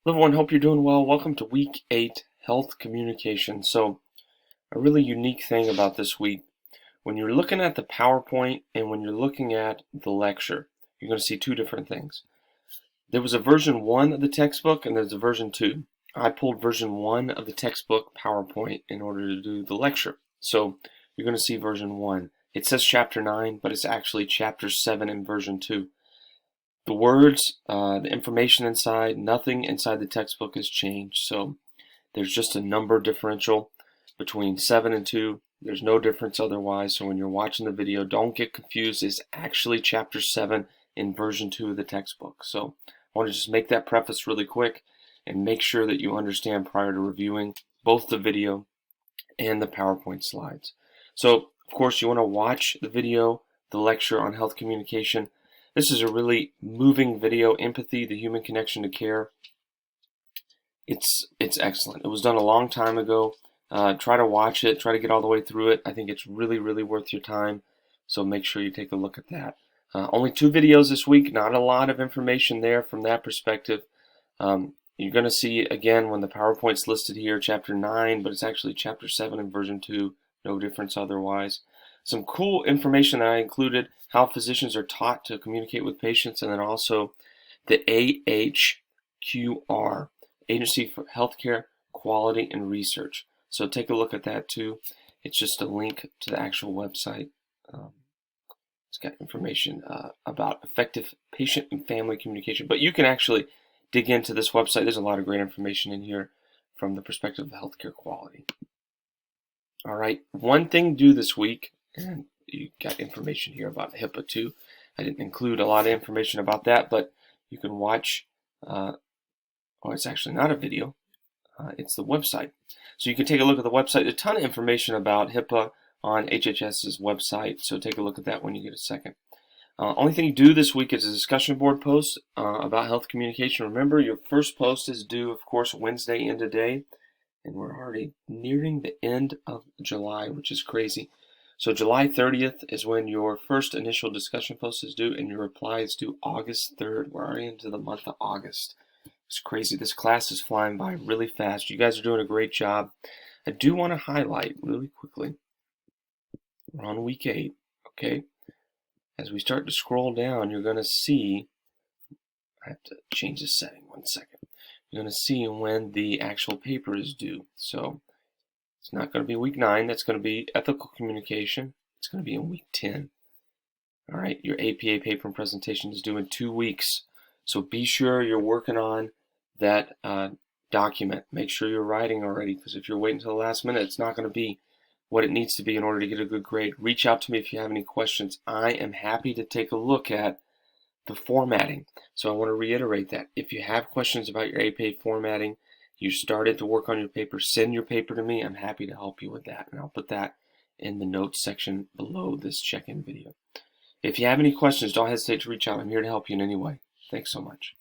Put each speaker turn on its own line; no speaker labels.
Hello everyone, hope you're doing well. Welcome to week 8 health communication. So a really unique thing about this week, when you're looking at the PowerPoint and when you're looking at the lecture, you're going to see two different things. There was a version 1 of the textbook and there's a version 2. I pulled version 1 of the textbook PowerPoint in order to do the lecture. So you're going to see version 1. It says chapter 9, but it's actually chapter 7 in version 2. The words, the information inside, nothing inside the textbook has changed. So there's just a number differential between 7 and 2. There's no difference otherwise. So when you're watching the video, don't get confused. It's actually chapter 7 in version 2 of the textbook. So I want to just make that preface really quick and make sure that you understand prior to reviewing both the video and the PowerPoint slides. So of course you want to watch the video, the lecture on health communication. This is a really moving video, Empathy, the Human Connection to Care. It's excellent. It was done a long time ago. Try to watch it. Try to get all the way through it. I think it's really, really worth your time. So make sure you take a look at that. Only 2 videos this week. Not a lot of information there from that perspective. You're going to see, again, when the PowerPoint's listed here, Chapter 9, but it's actually Chapter 7 in version 2. No difference otherwise. Some cool information that I included, how physicians are taught to communicate with patients, and then also the AHQR, Agency for Healthcare Quality and Research. So take a look at that too. It's just a link to the actual website. It's got information about effective patient and family communication. But you can actually dig into this website. There's a lot of great information in here from the perspective of healthcare quality. All right, one thing to do this week, and you got information here about HIPAA too. I didn't include a lot of information about that, but you can watch, it's actually not a video, it's the website. So you can take a look at the website. A ton of information about HIPAA on HHS's website, so take a look at that when you get a second. Only thing you do this week is a discussion board post about health communication. Remember, your first post is due, of course, Wednesday end of day, and we're already nearing the end of July, which is crazy. So July 30th is when your first initial discussion post is due, and your reply is due August 3rd. We're already into the month of August. It's crazy. This class is flying by really fast. You guys are doing a great job. I do want to highlight really quickly, we're on week 8, okay? As we start to scroll down, you're going to see, I have to change the setting 1 second. You're going to see when the actual paper is due. So it's not going to be week 9. That's going to be ethical communication. It's going to be in week 10. All right, your APA paper and presentation is due in 2 weeks. So be sure you're working on that document. Make sure you're writing already, because if you're waiting until the last minute, it's not going to be what it needs to be in order to get a good grade. Reach out to me if you have any questions. I am happy to take a look at the formatting. So I want to reiterate that. If you have questions about your APA formatting, you started to work on your paper, send your paper to me. I'm happy to help you with that, and I'll put that in the notes section below this check-in video. If you have any questions, don't hesitate to reach out. I'm here to help you in any way. Thanks so much.